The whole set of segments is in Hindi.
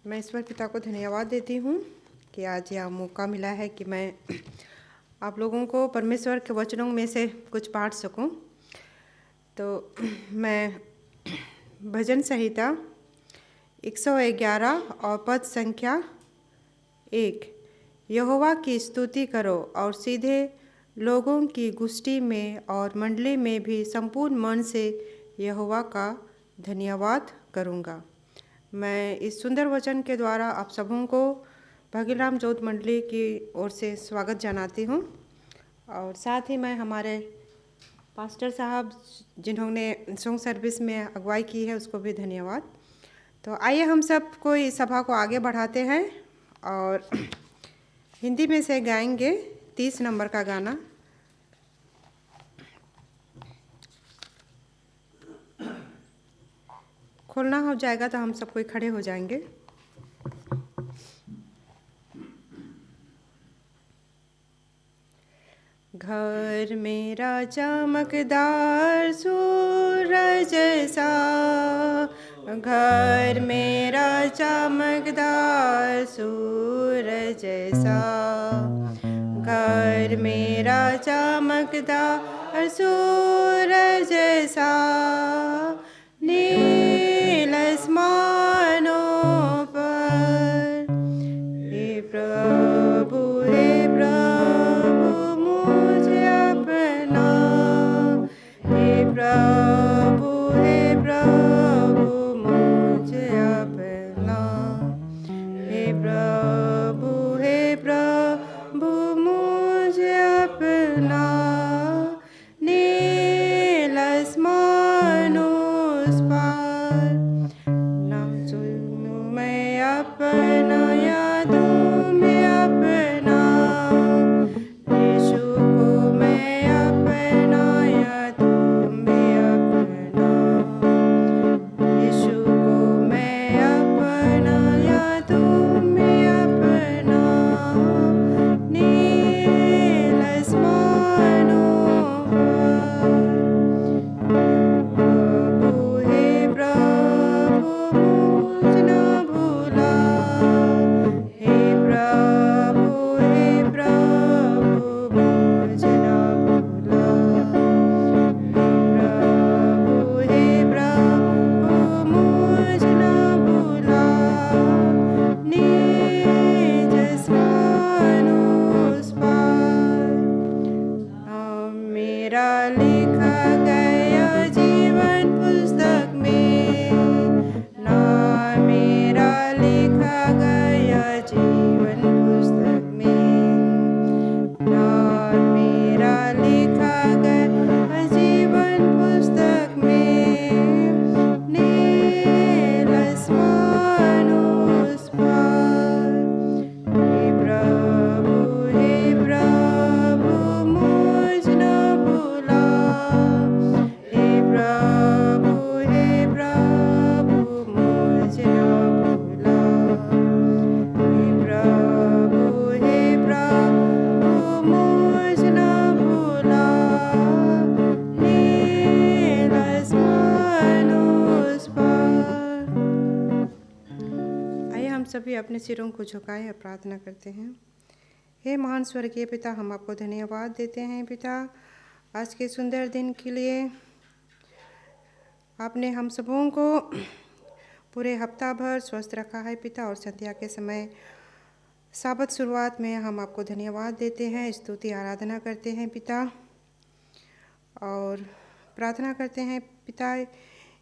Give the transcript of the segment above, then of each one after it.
मैं ईश्वर पिता को धन्यवाद देती हूँ कि आज यह मौका मिला है कि मैं आप लोगों को परमेश्वर के वचनों में से कुछ बांट सकूं। तो मैं भजन संहिता 111 और पद संख्या 1, यहोवा की स्तुति करो और सीधे लोगों की गोष्ठी में और मंडली में भी संपूर्ण मन से यहोवा का धन्यवाद करूँगा। मैं इस सुंदर वचन के द्वारा आप सबों को भाग्यराम ज्योत मंडली की ओर से स्वागत जनाती हूँ और साथ ही मैं हमारे पास्टर साहब जिन्होंने सॉन्ग सर्विस में अगुवाई की है उसको भी धन्यवाद। तो आइए हम सब कोई सभा को आगे बढ़ाते हैं और हिंदी में से गाएंगे 30 नंबर का गाना। खोलना हो जाएगा तो हम सब कोई खड़े हो जाएंगे। घर मेरा चमकदार सूरज सा, घर मेरा चमकदार सूरज सा, घर मेरा चमकदार सूरज सा, नील आसमानों पर। हे प्रभु मुझे अपना, हे प्रभु मुझे अपना, हे प्रभु मुझे अपना, नील आसमानों पार। नाम सुनूं मैं अपना, यादों में अपना, यीशु को मैं अपना, यादों में अपना, यीशु को मैं अपना, यादों में अपना, नील आसमानों पर। मुझ न भूला, हे प्रभु मुझ न भूला, हे प्रभु मुझ न भूला, निज आसमानों पार। मेरा लिखा गया जीवन पुस्तक में, नाम मेरा लिखा गया जीवन पुस्तक में, नाम मेरा लिखा गया जीवन पुस्तक में, नील आसमानों पार। हे प्रभु मुझ न भूला, हे प्रभु मुझ न भूला, हे प्रभु मुझ न भूला, नील आसमानों पार। आइए हम सभी अपने सिरों को झुकाएं और प्रार्थना करते हैं। हे महान स्वर्गीय पिता, हम आपको धन्यवाद देते हैं पिता, आज के सुंदर दिन के लिए। आपने हम सबों को पूरे हफ्ता भर स्वस्थ रखा है पिता, और संध्या के समय साबत शुरुआत में हम आपको धन्यवाद देते हैं, स्तुति आराधना करते हैं पिता, और प्रार्थना करते हैं पिता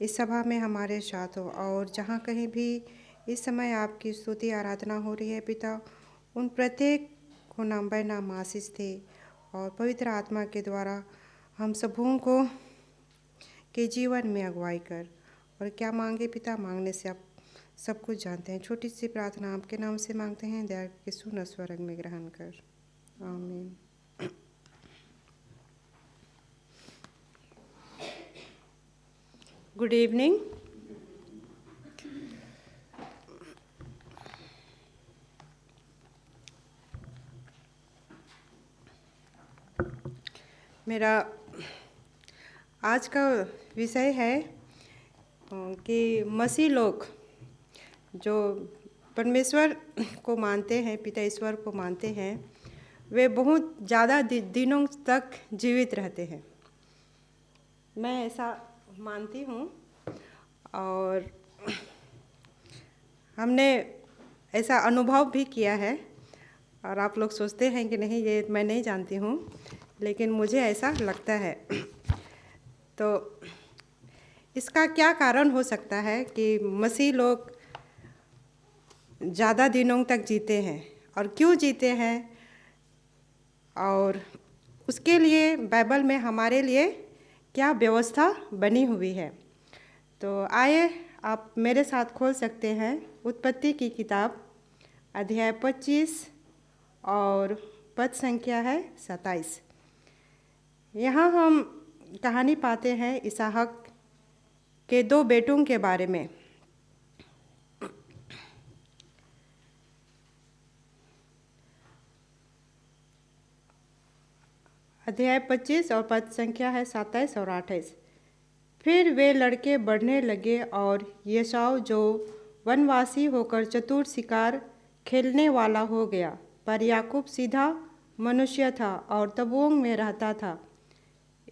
इस सभा में हमारे साथ हो, और जहाँ कहीं भी इस समय आपकी स्तुति आराधना हो रही है पिता, उन प्रत्येक को नाम बाय नाम आशीष दे, और पवित्र आत्मा के द्वारा हम सबों को के जीवन में अगुवाई कर। और क्या मांगे पिता, मांगने से आप सब कुछ जानते हैं। छोटी सी प्रार्थना आपके नाम से मांगते हैं, दया के सुन स्वर्ग में ग्रहण कर, आमीन। Good evening. मेरा आज का विषय है कि मसीह लोग जो परमेश्वर को मानते हैं, पिता ईश्वर को मानते हैं, वे बहुत ज़्यादा दिनों तक जीवित रहते हैं। मैं ऐसा मानती हूँ और हमने ऐसा अनुभव भी किया है। और आप लोग सोचते हैं कि नहीं, ये मैं नहीं जानती हूँ, लेकिन मुझे ऐसा लगता है। तो इसका क्या कारण हो सकता है कि मसीह लोग ज़्यादा दिनों तक जीते हैं, और क्यों जीते हैं, और उसके लिए बाइबल में हमारे लिए क्या व्यवस्था बनी हुई है। तो आइए आप मेरे साथ खोल सकते हैं उत्पत्ति की किताब, अध्याय 25 और पद संख्या है 27। यहाँ हम कहानी पाते हैं इसहाक के 2 बेटों के बारे में। अध्याय 25 और पद संख्या है 27 और 28। फिर वे लड़के बढ़ने लगे और एसाव जो वनवासी होकर चतुर शिकार खेलने वाला हो गया, पर याकूब सीधा मनुष्य था और तबूओं में रहता था।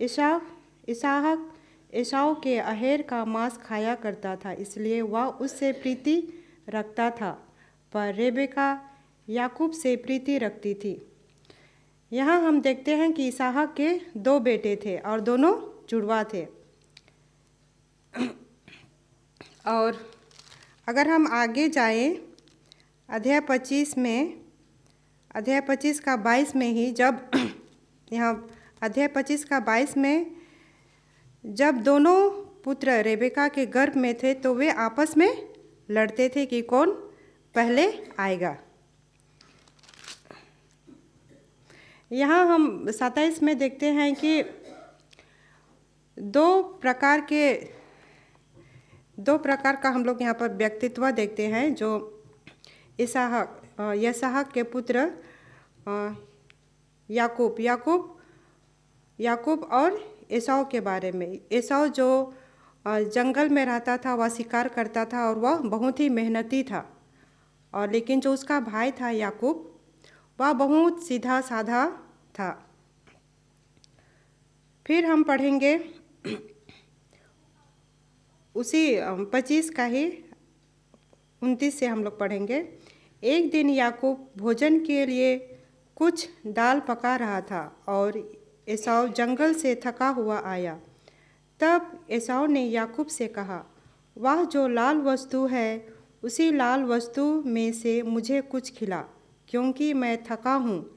इसहाक एसाव के अहेर का मांस खाया करता था, इसलिए वह उससे प्रीति रखता था, पर रेबेका याकूब से प्रीति रखती थी। यहाँ हम देखते हैं कि इसहाक के 2 बेटे थे और दोनों जुड़वा थे। और अगर हम आगे जाएं अध्याय 25 का 22 में ही, जब यहाँ अध्याय 25 का 22 में जब दोनों पुत्र रेबेका के गर्भ में थे, तो वे आपस में लड़ते थे कि कौन पहले आएगा। यहाँ हम 27 में देखते हैं कि दो प्रकार का हम लोग यहाँ पर व्यक्तित्व देखते हैं, जो इसहाक के पुत्र याकूब और एसाव के बारे में। एसाव जो जंगल में रहता था, वह शिकार करता था और वह बहुत ही मेहनती था, और लेकिन जो उसका भाई था याकूब, वह बहुत सीधा साधा था। फिर हम पढ़ेंगे उसी 25 का ही 29 से हम लोग पढ़ेंगे। एक दिन याकूब भोजन के लिए कुछ दाल पका रहा था और एसाव जंगल से थका हुआ आया। तब एसाव ने याकूब से कहा, वह जो लाल वस्तु है, उसी लाल वस्तु में से मुझे कुछ खिला, क्योंकि मैं थका हूँ।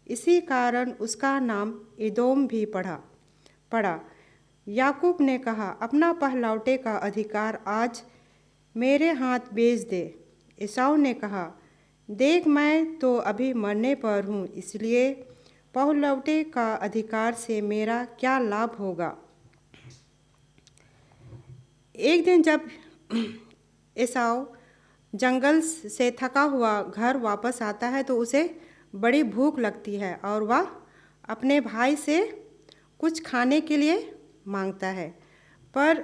इसी कारण उसका नाम एदोम भी पड़ा। याकूब ने कहा, अपना पहलौठे का अधिकार आज मेरे हाथ भेज दे। एसाव ने कहा, देख, मैं तो अभी मरने पर हूँ, इसलिए पहलौठे का अधिकार से मेरा क्या लाभ होगा। एक दिन जब एसाव जंगल से थका हुआ घर वापस आता है, तो उसे बड़ी भूख लगती है और वह अपने भाई से कुछ खाने के लिए मांगता है। पर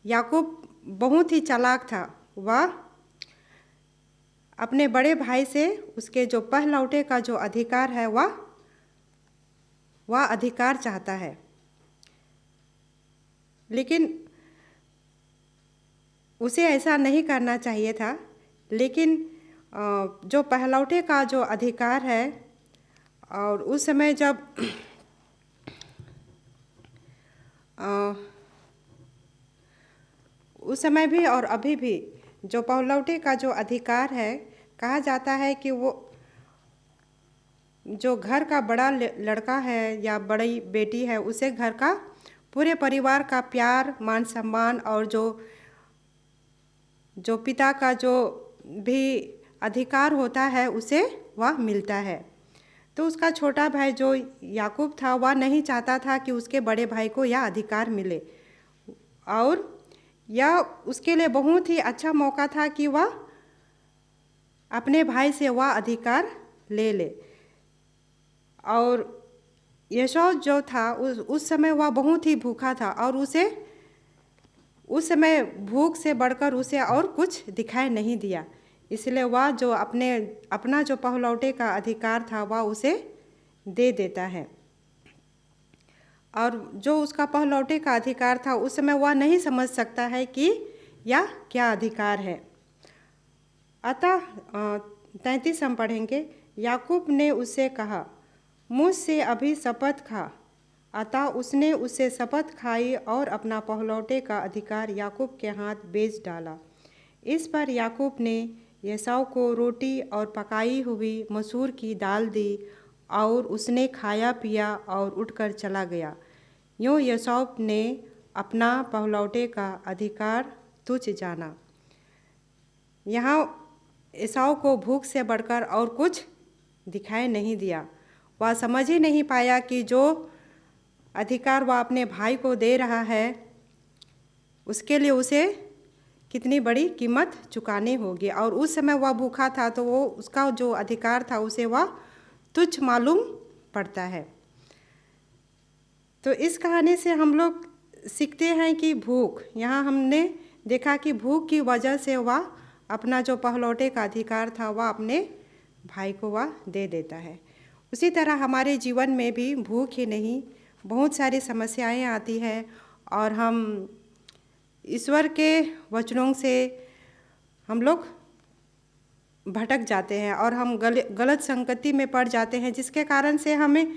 याकूब बहुत ही चालाक था। वह अपने बड़े भाई से उसके जो पहलौठे का जो अधिकार है, वह अधिकार चाहता है। लेकिन उसे ऐसा नहीं करना चाहिए था। लेकिन जो पहलौठे का जो अधिकार है, और उस समय जब उस समय भी और अभी भी जो पहलौठे का जो अधिकार है, कहा जाता है कि वो जो घर का बड़ा लड़का है या बड़ी बेटी है, उसे घर का पूरे परिवार का प्यार, मान सम्मान और जो पिता का जो भी अधिकार होता है, उसे वह मिलता है। तो उसका छोटा भाई जो याकूब था, वह नहीं चाहता था कि उसके बड़े भाई को यह अधिकार मिले, और यह उसके लिए बहुत ही अच्छा मौका था कि वह अपने भाई से वह अधिकार ले ले। और एसाव जो था, उस समय वह बहुत ही भूखा था, और उस समय भूख से बढ़कर उसे और कुछ दिखाई नहीं दिया, इसलिए वह जो अपना जो पहलौठे का अधिकार था वह उसे दे देता है। और जो उसका पहलौठे का अधिकार था उस समय वह नहीं समझ सकता है कि यह क्या अधिकार है। अतः 33 हम पढ़ेंगे। याकूब ने उससे कहा, मुझसे अभी शपथ खा। अतः उसने उससे शपथ खाई और अपना पहलौठे का अधिकार याकूब के हाथ बेच डाला। इस पर याकूब ने एसाव को रोटी और पकाई हुई मसूर की दाल दी और उसने खाया पिया और उठकर चला गया। यूँ एसाव ने अपना पहलौठे का अधिकार तुच्छ जाना। यहाँ एसाव को भूख से बढ़कर और कुछ दिखाई नहीं दिया। वह समझ ही नहीं पाया कि जो अधिकार वह अपने भाई को दे रहा है उसके लिए उसे कितनी बड़ी कीमत चुकानी होगी। और उस समय वह भूखा था तो वो उसका जो अधिकार था उसे वह तुच्छ मालूम पड़ता है। तो इस कहानी से हम लोग सीखते हैं कि भूख, यहाँ हमने देखा कि भूख की वजह से वह अपना जो पहलौठे का अधिकार था वह अपने भाई को वह दे देता है। उसी तरह हमारे जीवन में भी भूख ही नहीं, बहुत सारी समस्याएं आती हैं और हम ईश्वर के वचनों से हम लोग भटक जाते हैं और हम गलत संगति में पड़ जाते हैं, जिसके कारण से हमें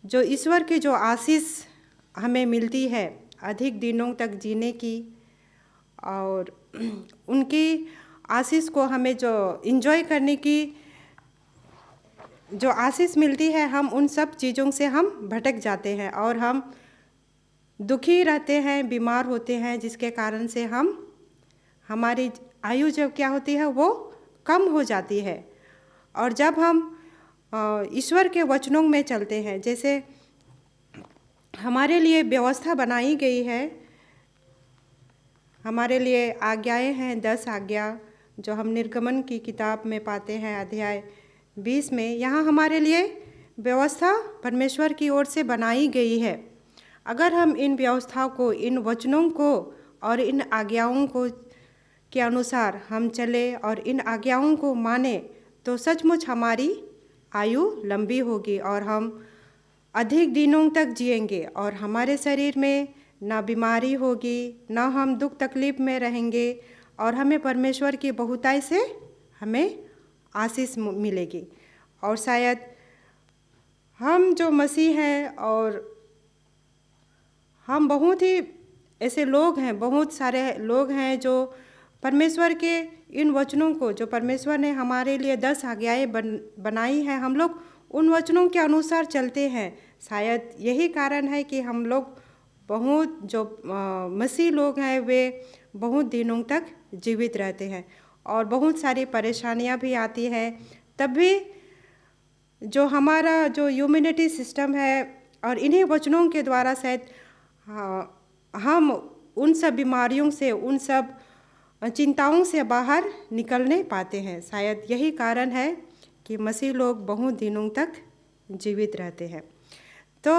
जो ईश्वर की जो आशीष हमें मिलती है अधिक दिनों तक जीने की, और उनकी आशीष को हमें जो एंजॉय करने की जो आशीष मिलती है, हम उन सब चीज़ों से हम भटक जाते हैं और हम दुखी रहते हैं, बीमार होते हैं, जिसके कारण से हमारी आयु जब क्या होती है वो कम हो जाती है। और जब हम ईश्वर के वचनों में चलते हैं, जैसे हमारे लिए व्यवस्था बनाई गई है, हमारे लिए आज्ञाएं हैं 10 आज्ञा जो हम निर्गमन की किताब में पाते हैं अध्याय 20 में। यहाँ हमारे लिए व्यवस्था परमेश्वर की ओर से बनाई गई है। अगर हम इन व्यवस्थाओं को, इन वचनों को और इन आज्ञाओं को के अनुसार हम चले और इन आज्ञाओं को माने तो सचमुच हमारी आयु लंबी होगी और हम अधिक दिनों तक जिएंगे और हमारे शरीर में ना बीमारी होगी, ना हम दुख तकलीफ में रहेंगे और हमें परमेश्वर की बहुताई से हमें आशीष मिलेगी। और शायद हम जो मसीह हैं और हम बहुत ही ऐसे लोग हैं, बहुत सारे लोग हैं जो परमेश्वर के इन वचनों को, जो परमेश्वर ने हमारे लिए 10 आज्ञाएं बनाई हैं, हम लोग उन वचनों के अनुसार चलते हैं। शायद यही कारण है कि हम लोग बहुत जो मसीह लोग हैं वे बहुत दिनों तक जीवित रहते हैं और बहुत सारी परेशानियां भी आती हैं, तब भी जो हमारा जो इम्यूनिटी सिस्टम है और इन्हीं वचनों के द्वारा शायद हम उन सब बीमारियों से, उन सब चिंताओं से बाहर निकलने पाते हैं। शायद यही कारण है कि मसीह लोग बहुत दिनों तक जीवित रहते हैं। तो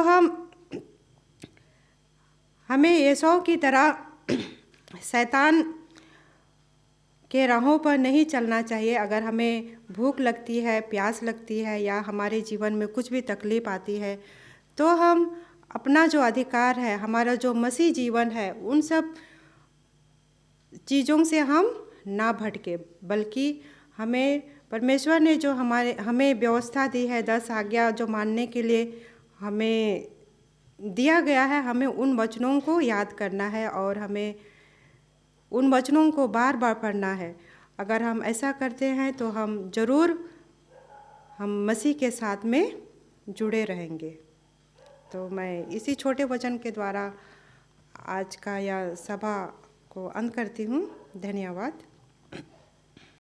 हमें एसाव की तरह शैतान के राहों पर नहीं चलना चाहिए। अगर हमें भूख लगती है, प्यास लगती है या हमारे जीवन में कुछ भी तकलीफ आती है तो हम अपना जो अधिकार है, हमारा जो मसीह जीवन है, उन सब चीज़ों से हम ना भटके, बल्कि हमें परमेश्वर ने जो हमें व्यवस्था दी है 10 आज्ञा जो मानने के लिए हमें दिया गया है, हमें उन वचनों को याद करना है और हमें उन वचनों को बार बार पढ़ना है। अगर हम ऐसा करते हैं तो हम मसीह के साथ में जुड़े रहेंगे। तो मैं इसी छोटे वचन के द्वारा आज का यह सभा को अंत करती हूँ। धन्यवाद।